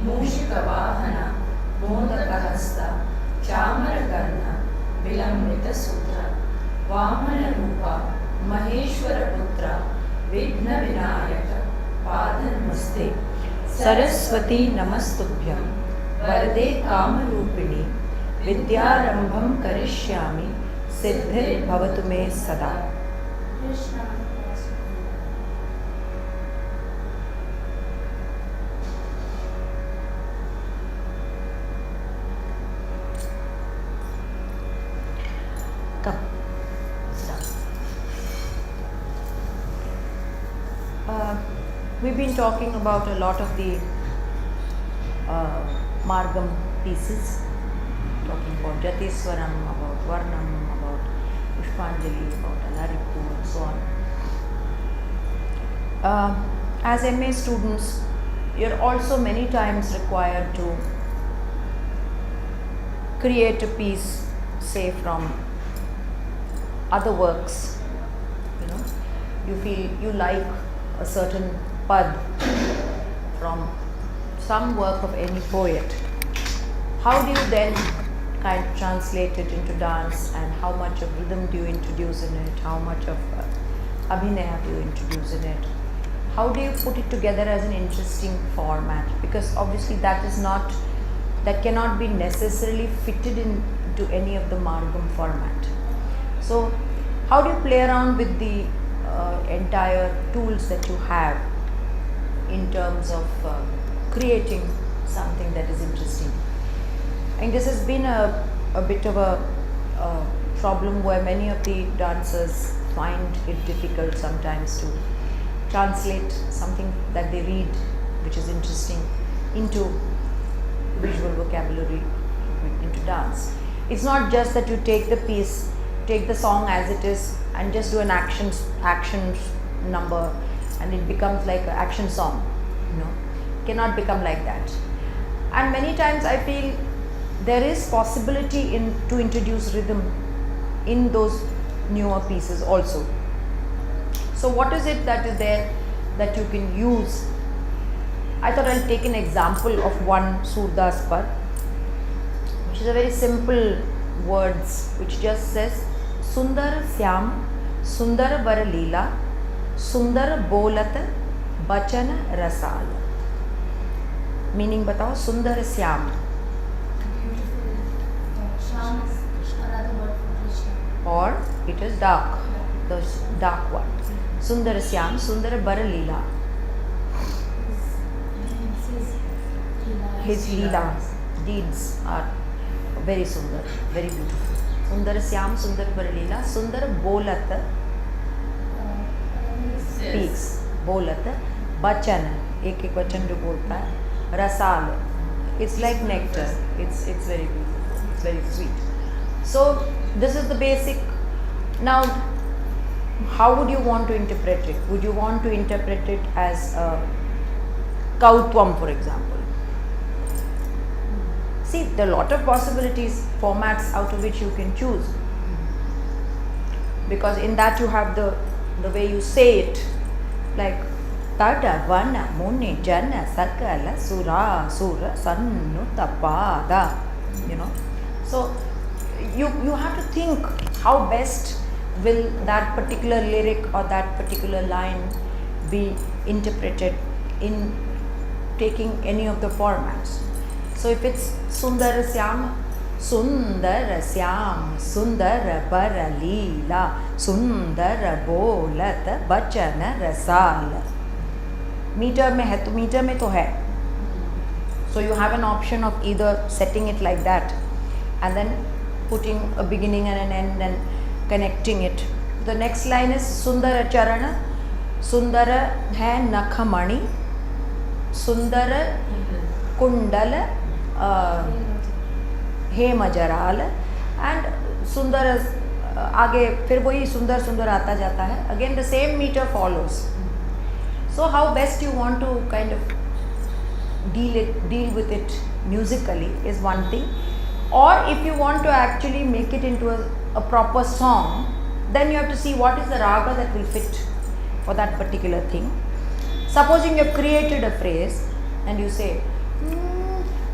मूषिकवाहन मोदकहस्त चामरकर्ण विलम्बितसूत्र वामनरूप महेश्वरपुत्र विघ्नविनायक पादनमस्ते सरस्वती नमस्तुभ्यं वरदे कामरूपिणी विद्यारंभं करिष्यामि सिद्धिर्भवतु मे सदा। We've been talking about a lot of the Margam pieces, talking about Jatiswaram, about Varnam, about Pushpanjali, about Alaripu and so on. As MA students, you're also many times required to create a piece, say from other works. You know, you feel you like a certain pad from some work of any poet. How do you then kind of translate it into dance, and how much of rhythm do you introduce in it? How much of Abhinaya do you introduce in it? How do you put it together as an interesting format? Because obviously that cannot be necessarily fitted into any of the Margam format. So how do you play around with the entire tools that you have in terms of creating something that is interesting? And this has been a bit of a problem where many of the dancers find it difficult sometimes to translate something that they read which is interesting into visual vocabulary, into dance. It's not just that you take the piece, take the song as it is and just do an action number and it becomes like an action song. You know, it cannot become like that. And many times I feel there is possibility to introduce rhythm in those newer pieces also. So what is it that is there that you can use? I thought I'll take an example of one Surdas Pad, which is a very simple words which just says Sundar Syam Sundar Bar Leela Sundar Bolat Bachana Rasal. Meaning batao, Sundar Syam. Or it is dark, the dark one. Sundar Syam Sundar Bar Leela. His Leela deeds are very sundar, very beautiful. Sundar Syam Sundar Bar Leela Sundar Bolat speaks. Bolat Bachan, एक वचन जो बोलता है, Rasal, it's like nectar. It's very beautiful. It's very sweet. So this is the basic. Now, how would you want to interpret it? Would you want to interpret it as Kautvam, for example? See, there are a lot of possibilities, formats out of which you can choose. Because in that you have the way you say it, like Tada Vana Muni Jana Sakala Sura Sura Sanutapada. You know. So you have to think how best will that particular lyric or that particular line be interpreted in taking any of the formats. So if it's Sundar Syam Sundar Bara Leela Sundar Bolat Bachana Rasal. Meter mein hai to meter mein to hai. So you have an option of either setting it like that and then putting a beginning and an end and connecting it. The next line is Sundara Charana Sundara hai Nakhamani Sundara Kundala Hemajaral and Sundar आगे फिर वही सुंदर सुंदर आता जाता है. Again the same meter follows. So how best you want to kind of deal with it musically is one thing, or if you want to actually make it into a proper song, then you have to see what is the raga that will fit for that particular thing. Supposing you have created a phrase and you say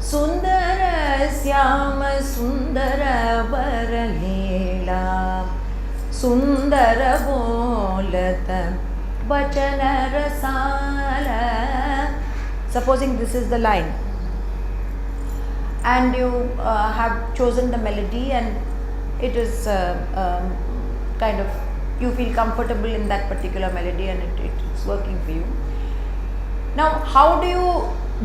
Sundara Syama Sundara Varalila Sundara Bolata Bachana Rasala. Supposing this is the line and you have chosen the melody and it is kind of, you feel comfortable in that particular melody and it's working for you. Now, how do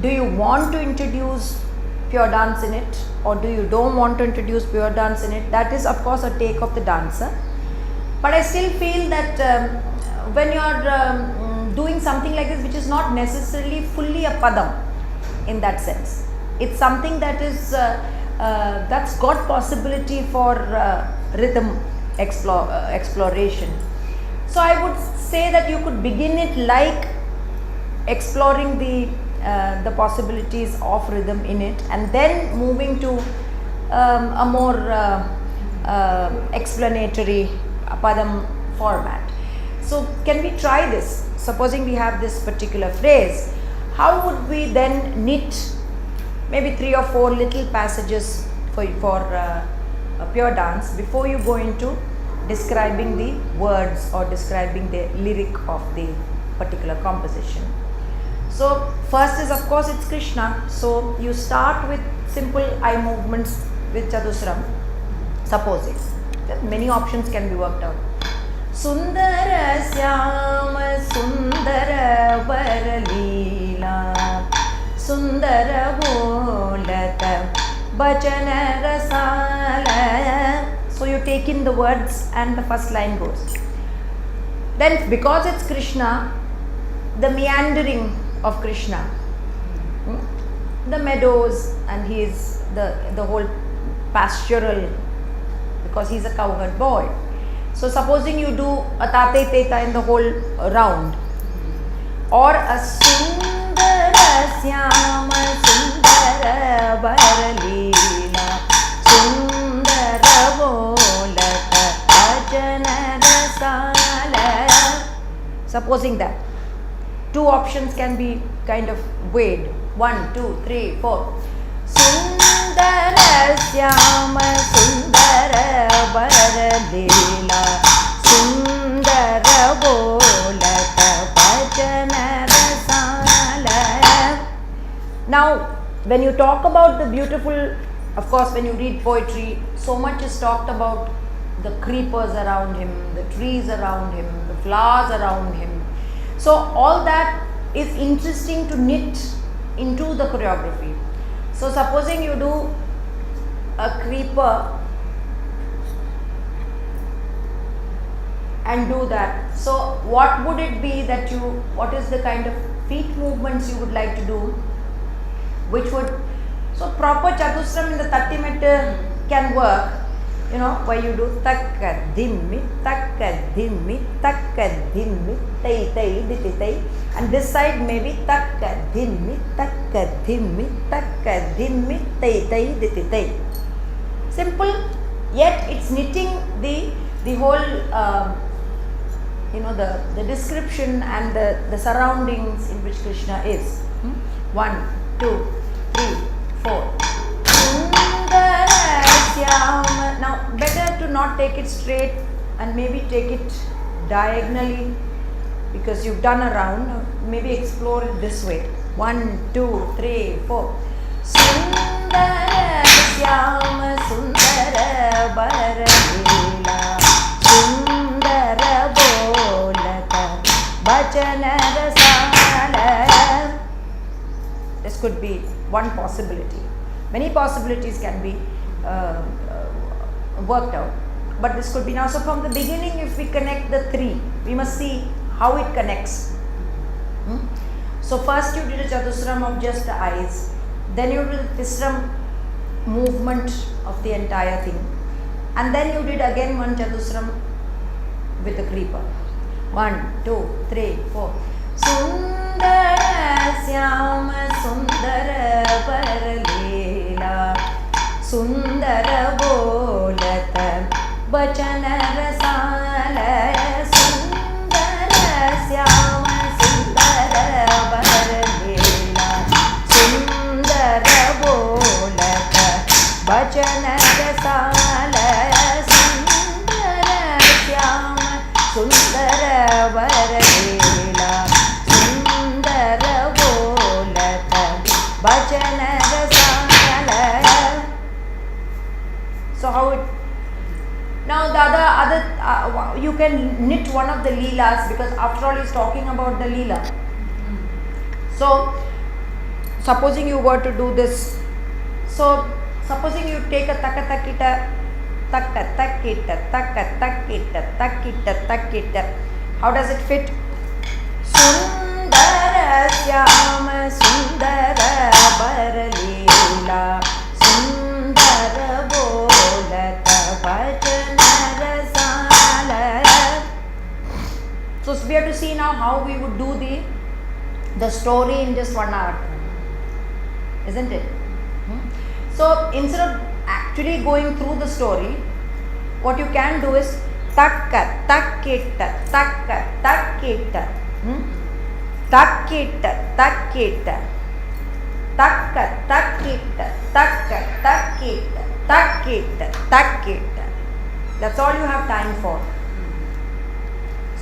you want to introduce pure dance in it, or do you don't want to introduce pure dance in it? That is of course a take of the dancer, but I still feel that when you are doing something like this, which is not necessarily fully a padam in that sense, it's something that is that's got possibility for rhythm exploration. So I would say that you could begin it like exploring the possibilities of rhythm in it, and then moving to a more explanatory padam format. So can we try this? Supposing we have this particular phrase, how would we then knit maybe 3 or 4 little passages for a pure dance before you go into describing the words or describing the lyric of the particular composition? So first is, of course, it's Krishna. So you start with simple eye movements with Chadusram. Supposing many options can be worked out. Sundara Syama Sundara Varalila Sundara Bolata Bachana Rasala. So you take in the words and the first line goes. Then because it's Krishna, the meandering of Krishna, the meadows, and he is the whole pastoral, because he is a cowherd boy. So supposing you do a tate teta in the whole round, or a Sundara Syama Sundara Varalila Sundara Bolata Bachana Rasala. Supposing that 2 options can be kind of weighed. 1, 2, 3, 4. Sundara Syama Sundara Varalila Sundara Bolata Bachana Rasala. Now, when you talk about the beautiful, of course, when you read poetry, so much is talked about the creepers around him, the trees around him, the flowers around him. So all that is interesting to knit into the choreography. So supposing you do a creeper and do that. So what would it be that what is the kind of feet movements you would like to do, which would, so proper Chatusram in the 30 meter can work, where you do takka dhimmi tai tai, and this side maybe takka dhimmi tai tai. Simple, yet it's knitting the whole the description and the surroundings in which Krishna is. 1, 2, 3, 4. Now better to not take it straight and maybe take it diagonally, because you've done a round. Maybe explore it this way. 1, 2, 3, 4. Sundara Syama Sundara Varalila Sundara Bolata Bachana Rasala. This could be one possibility. Many possibilities can be worked out, but this could be now. So from the beginning, if we connect the 3, we must see how it connects. So first you did a Chatusram of just the eyes, then you did a Tisram movement of the entire thing, and then you did again one Chatusram with the creeper. 1, 2, 3, 4. Sundara Syama Sundara Varalila Sundara Bolata Bachana Rasala. Sundara Syama Sundara Varalila Sundara Bolata can knit one of the leelas, because after all he's talking about the leela. So supposing you were to do this, so supposing you take a takatakita, takatakita, takatakita, takita, takita, how does it fit? Sundara Syama Sundara Baralila Sundara Bolata Bhajana Rasala. So we have to see now how we would do the story in just 1 hour, isn't it? So instead of actually going through the story, what you can do is takka takkita takka takkita, takkita takkita, takka takkita takka takkita, takkita takkita. That's all you have time for.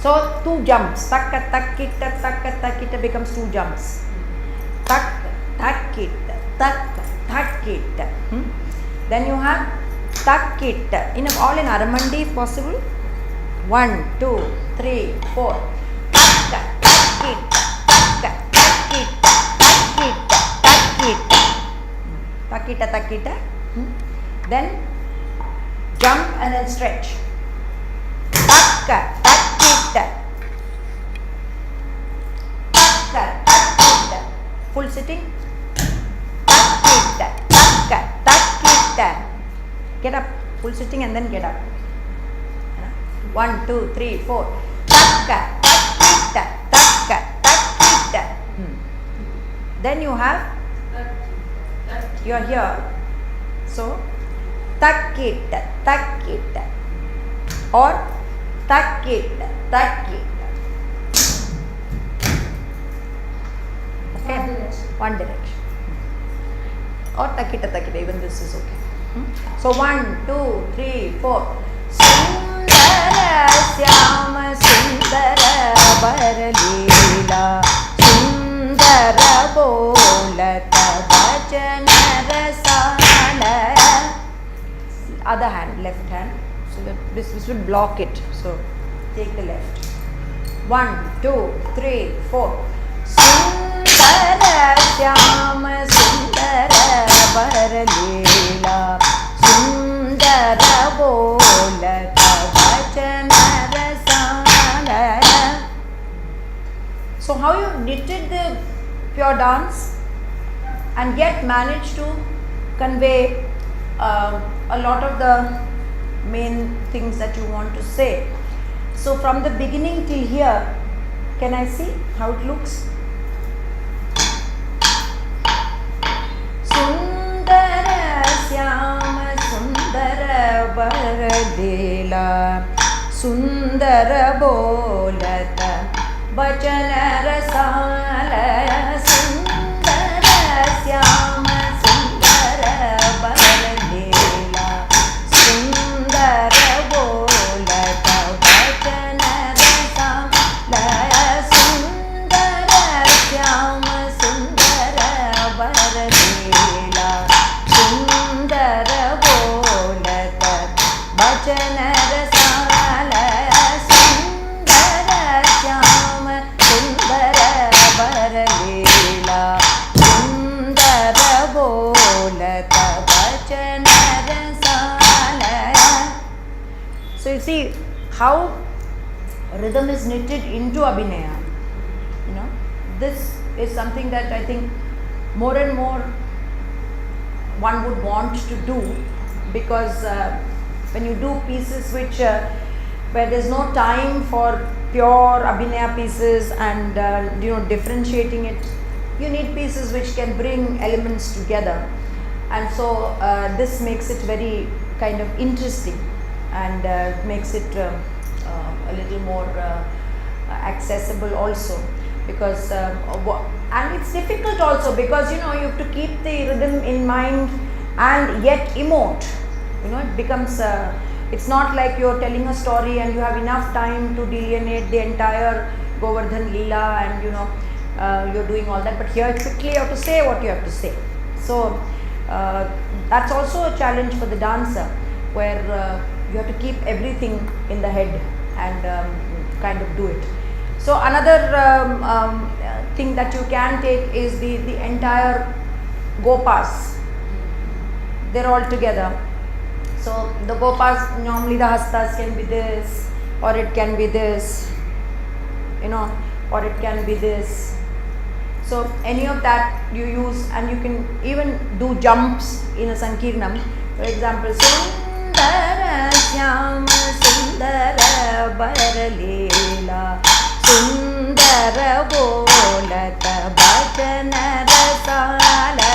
So 2 jumps, takka takkita becomes 2 jumps. Takka takkita takka takkita. Then you have takkita all in Aramandi if possible. 1, 2, 3, 4. Takka takkita takka takkita, takkita takkita, takkita takkita. Then jump and then stretch. Takka takkita, takka takkita, full sitting. Takkita takka takkita, get up, full sitting and then get up. 1, 2, 3, 4. Takka takkita takka takkita. Then you have, you are here, so takkita takkita or takkita takkita. Okay, one direction or takkita takkita, even this is okay. So 1, 2, 3, 4. Sundara Syama Sundara Baralila Sundara Bolata Bhajana Rasala. Other hand, left hand, so that this will block it. So take the left. 1, 2, 3, 4. Sundara Syama Sundara Baralila Sundara Bolata Bhajana Rasala. So how you knitted the pure dance and yet managed to convey a lot of the main things that you want to say. So from the beginning till here, can I see how it looks? Sundara Syama Sundara Baradela Sundara Bolata Bhajana Rasala. Sundara Syama Sundara Baradela Sundara Bolata Bhajana Rasala. Sundara Syama Sundara Baradela Sundara Bolata Bhajana Rasala. Sundara Syama Sundara Baradela Sundara Bolata Bhajana Rasala. So you see how rhythm is knitted into Abhinaya. This is something that I think more and more one would want to do, because when you do pieces which where there's no time for pure Abhinaya pieces and differentiating it, you need pieces which can bring elements together, and so this makes it very kind of interesting and makes it a little more accessible also, because and it's difficult also because you have to keep the rhythm in mind and yet emote. It becomes it's not like you're telling a story and you have enough time to delineate the entire Govardhan Leela and you're doing all that, but here quickly you have to say what you have to say. So that's also a challenge for the dancer, where you have to keep everything in the head and kind of do it. So another thing that you can take is the entire gopas. They're all together. So the gopas, normally the hastas can be this, or it can be this, or it can be this. So any of that you use, and you can even do jumps in a Sankirnam. For example, Sundara Syama Sundara Baralela Sundara Bolata Bhajana Rasala.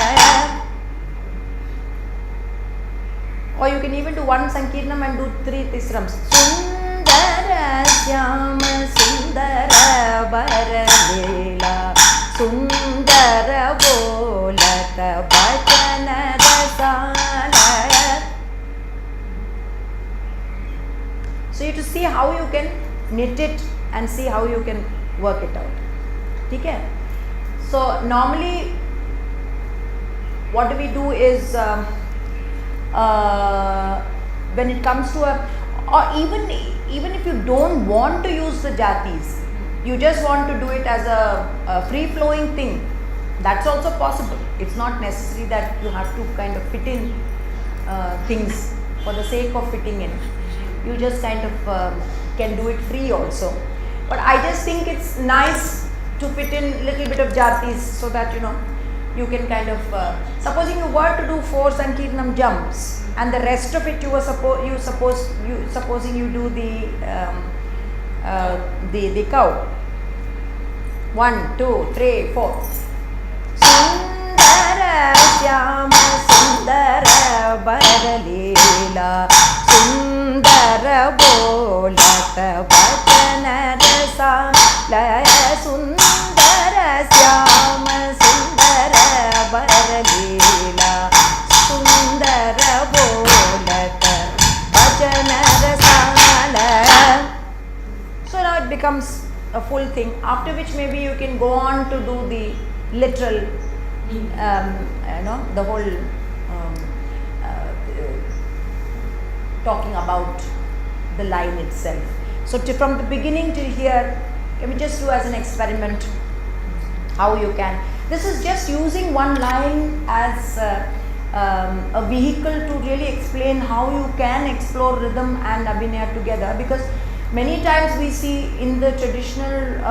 Or you can even do one Sankirnam and do 3 Tisrams. Sundara Syama Sundara Baralela Sundara Bolata Bhajana Rasala. So you have to see how you can knit it and see how you can work it out. Okay? So normally what we do is when it comes to or even if you don't want to use the jatis, you just want to do it as a free flowing thing, that's also possible. It's not necessary that you have to kind of fit in things for the sake of fitting in. You just kind of can do it free also. But I just think it's nice to fit in a little bit of jatis so that you can kind of, supposing you were to do 4 Sankirnam jumps and the rest of it supposing you do the cow. 1, 2, 3, 4. Sundara Syama Sundara Baralela Sundara Bolata Bhajana Rasala Sundara Syama Sundara Baralela Sundara Bolata Bhajana Rasala. So now it becomes a full thing, after which maybe you can go on to do the literal, the whole talking about the line itself. So from the beginning till here, can we just do as an experiment how you can. This is just using one line as a vehicle to really explain how you can explore rhythm and Abhinaya together, because many times we see in the traditional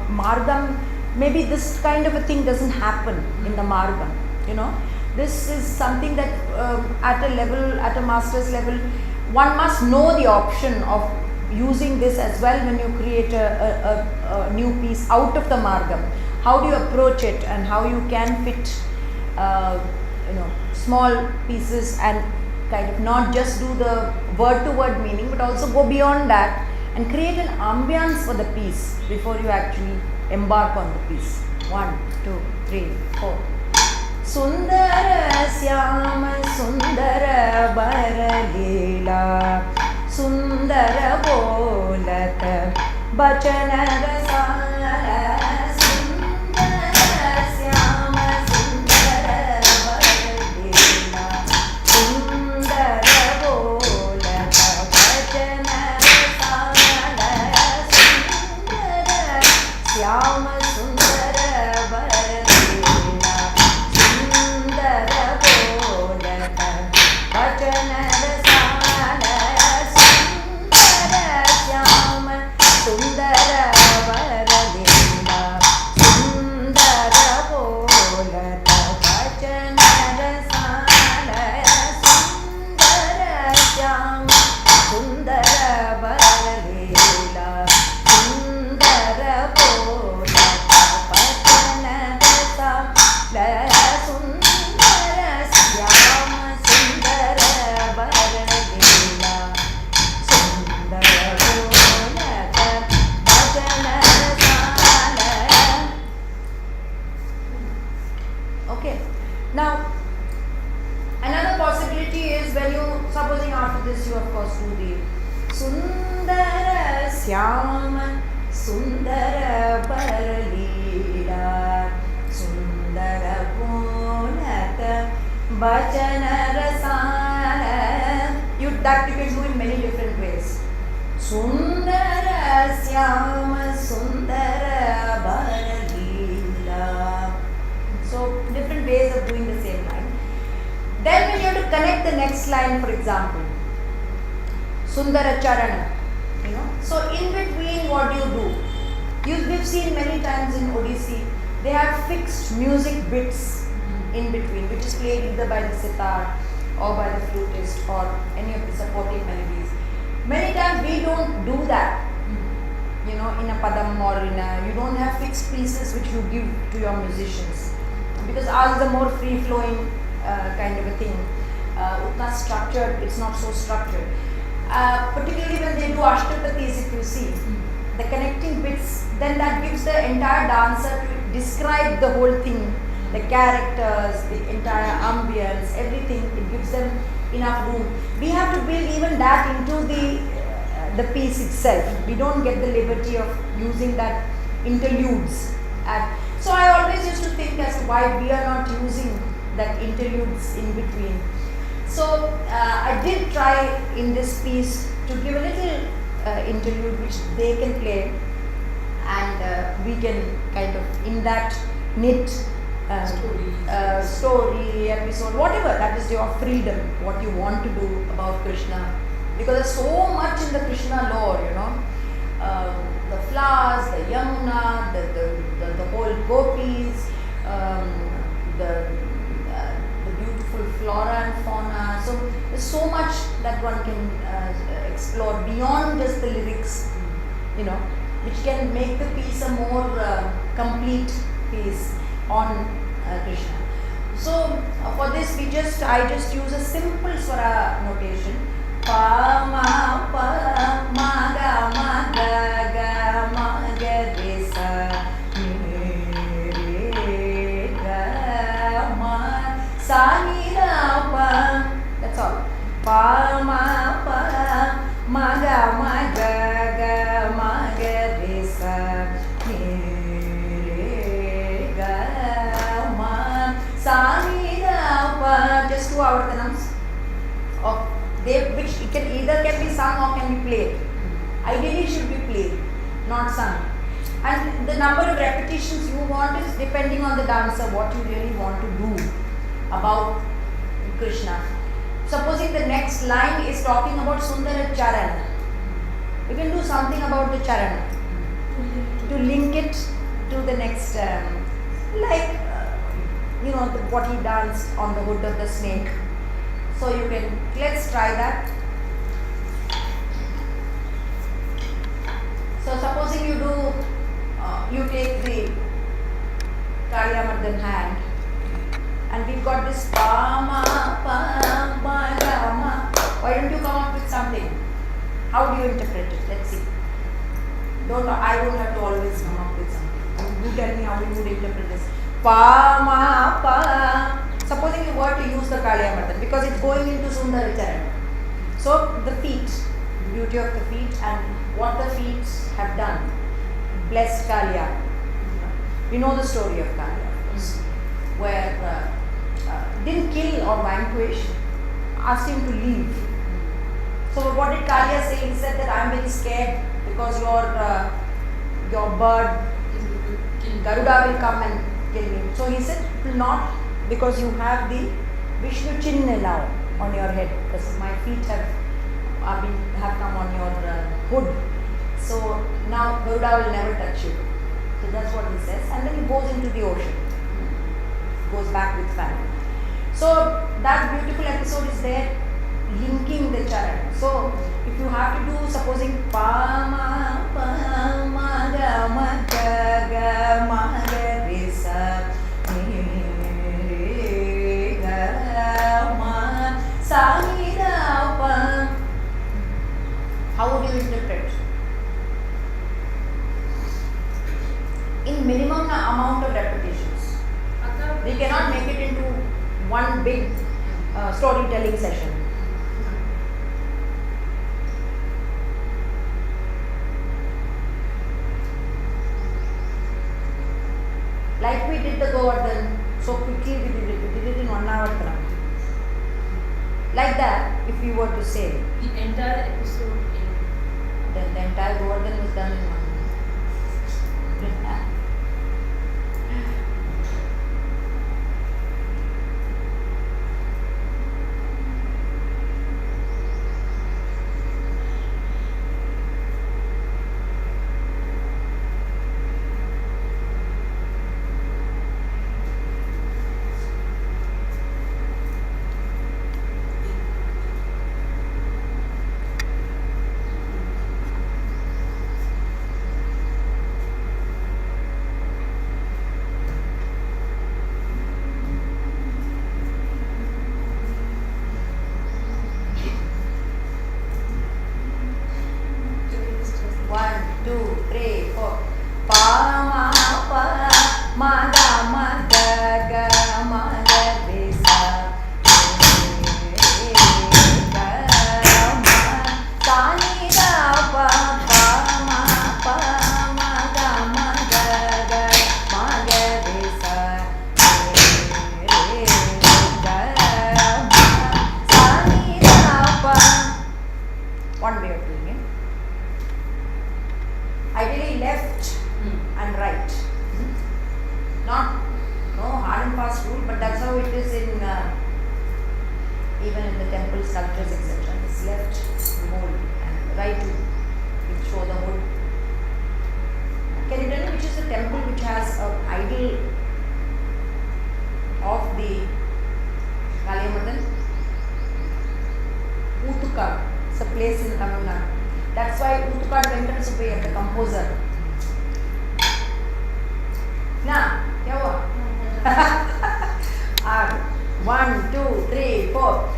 margam, maybe this kind of a thing doesn't happen in the margam. This is something that at a master's level, one must know the option of using this as well when you create a new piece out of the margam. How do you approach it, and how you can fit small pieces and kind of not just do the word to word meaning, but also go beyond that and create an ambience for the piece before you actually embark on the piece. 1, 2, 3, 4. Sundara Syama Sundara Baralela Sundara Bolata Bhajana Rasala Sundara Syama Sundara Baralela Sundara Bolata Bhajana Syama Sundara Baralela Sundara Bolata Bhajana Rasala Sundara Syama Sundara Baralela Sundara Bolata Bhajana Rasala Sundara Syama Sundara Baralela Sundara Bolata Bhajana Rasala Sundara Syama Sundara Baralela Sundara Bolata Bhajana Rasala. Okay. Now another possibility is when you, supposing after this you of course do the Sundara Syama Sundara Baralela Sundara Bolata Bhajana Rasala. That you can do in many different ways. Sundara Syama Sundara Baralila. So different ways of doing the same line. Then when you have to connect the next line, for example, Sundara Charana, So in between, what do? We've seen many times in Odissi, they have fixed music bits in between, which is played either by the sitar or by the flutist or any of the supporting melodies. Many times we don't do that, in a padam or you don't have fixed pieces which you give to your musicians, because ours is a more free-flowing kind of a thing. Not structured, it's not so structured. Particularly when they do ashtapatis, if you see, the connecting bits, then that gives the entire dancer to describe the whole thing, the characters, the entire ambience, everything. It gives them enough room. We have to build even that into the piece itself. We don't get the liberty of using that interludes. So I always used to think as to why we are not using that interludes in between. So I did try in this piece to give a little interlude which they can play, and we can kind of in that knit story, episode, whatever, that is your freedom, what you want to do about Krishna, because there's so much in the Krishna lore, the flowers, the Yamuna, the whole gopis, the beautiful flora and fauna. So there's so much that one can explore beyond just the lyrics, which can make the piece a more complete piece on Krishna. So for this I just use a simple swara notation. Pa ma pa ma ga ma ga ga ma ga re sa re ga ma sa ni ra pa. That's all. Pa ma pa ma ga ma ga ga ma ga re sa re ga ma sa ni ra pa. Just 2 avartanams of which can be sung or can be played. Ideally it should be played, not sung. And the number of repetitions you want is depending on the dancer, what you really want to do about Krishna. Supposing the next line is talking about Sundara Charana, we can do something about the Charana to link it to the next, what he danced on the hood of the snake. So you can, let's try that. So supposing you do, you take the Kalyamardan hand, and we've got this pa ma pa ma ga ma. Why don't you come up with something? How do you interpret it? Let's see. I don't have to always come up with something. You tell me how you would interpret this. Pa ma pa. Supposing you were to use the Kalyamardan, because it's going into Sundara Charana. So the feet, the beauty of the feet and what the feet have done, blessed Kalya. You know the story of Kalya, of course, where didn't kill or vanquish, asked him to leave. So what did Kalya say? He said that I am very scared because your bird Garuda will come and kill me. So he said, not, because you have the Vishnu Chinna now on your head, because my feet have come on your hood. So now Garuda will never touch you. So that's what he says. And then he goes into the ocean, goes back with family. So that beautiful episode is there, linking the charan. So if you have to do, supposing pa ma pa ma ga ma ga ga ma ga re sa re ga ma sa ni ra pa, how would you interpret? In minimum amount of repetitions. We cannot make it into one big storytelling session. Like we did the Govardhan, so quickly we did it in 1 hour. Like that, if we were to say the entire episode Then the entire Govardhan was done in 1 week. One way of doing it. Ideally left and right. Not no hard and fast rule, but that's how it is in even in the temple sculptures, etc. It's left whole and right will show the whole. Can you tell me which is the temple which has an idol of the Kaliamadan? Utukad. It's a place in Tamil Nadu. That's why Utukad Venkata Subbaiah, the composer. Now, क्या हुआ? 1, 2, 3, 4.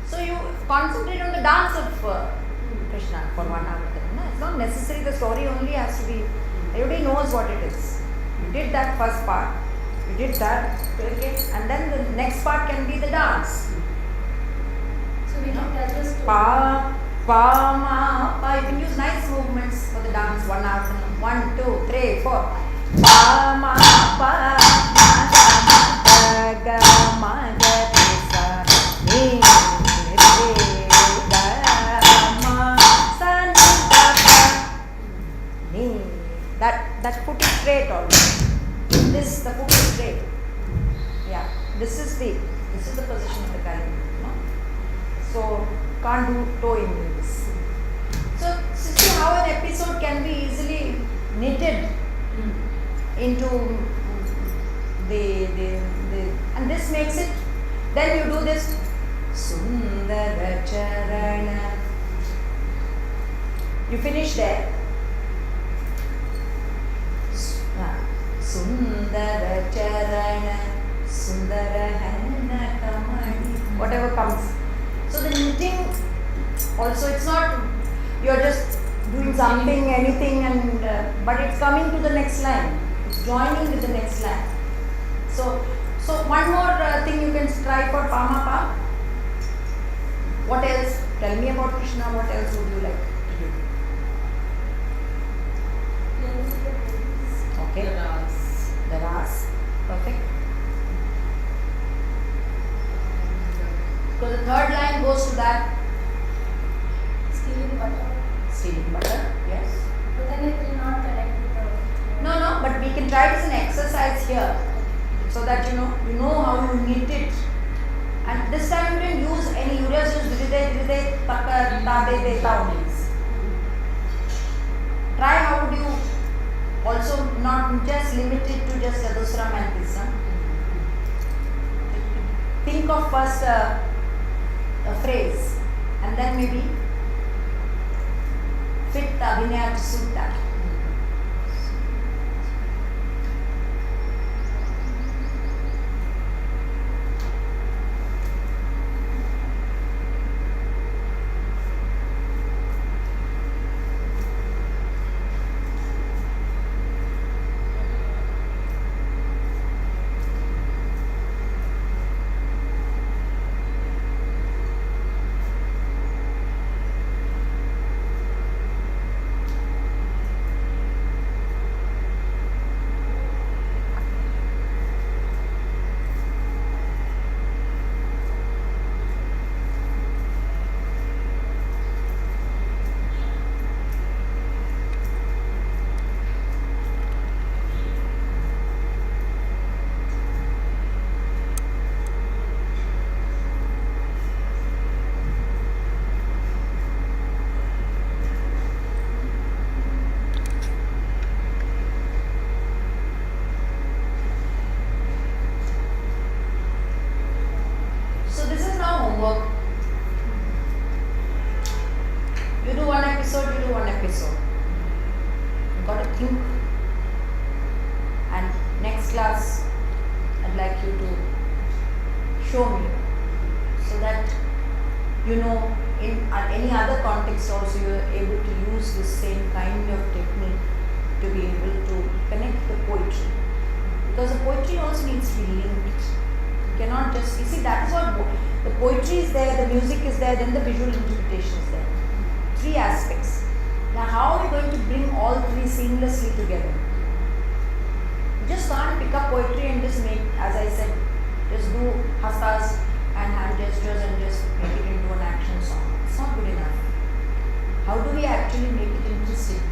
So you concentrate on the dance of Krishna for 1 hour. It's not necessary, the story only has to be, everybody knows what it is. You did that first part, you did that, okay, and then the next part can be the dance. So we can tell the story. Pa, pa, ma, pa. You can use nice movements for the dance 1 hour. 1, 2, 3, 4. Pa, ma, pa, ma, ga, ma, ga, sa, ni, re, ga, ma, sa, ni, da, pa, ni. That foot is straight always. This, the foot is straight. Yeah. This is the position of the kali. No? So can't do toe in this. So see how an episode can be easily knitted into the and this makes it. Then you do this Sundara Charana. You finish there. Sundara Charana, Sundara Hana Kamani. Whatever comes. So the knitting also, it's not you're just doing something, anything, and but it's coming to the next line. It's joining with the next line. So one more thing you can try for Pama Pa. What else? Tell me about Krishna. What else would you like to do? Okay. The ras. Perfect. So the third line goes to that. Stealing butter. Stealing butter, yes. But then it will not connect with the. No, but we can try it as an exercise here, so that you know how you knit it. And this time you didn't use any. You just use dride, takka, tade, deta only. Try how would you also not just limit it to just Chatusaram and this. Think of first a phrase and then maybe fit the Abhinaya to suit that. you know, in any other context also you are able to use the same kind of technique to be able to connect the poetry. Because the poetry also needs to be linked. You cannot just, you see, that is what the poetry is there, the music is there, then the visual interpretation is there. Three aspects. Now, how are we going to bring all three seamlessly together? You just can't pick up poetry and just make, as I said, just do hastas and hand gestures and just make it into an action song. It's not good enough. How do we actually make it interesting?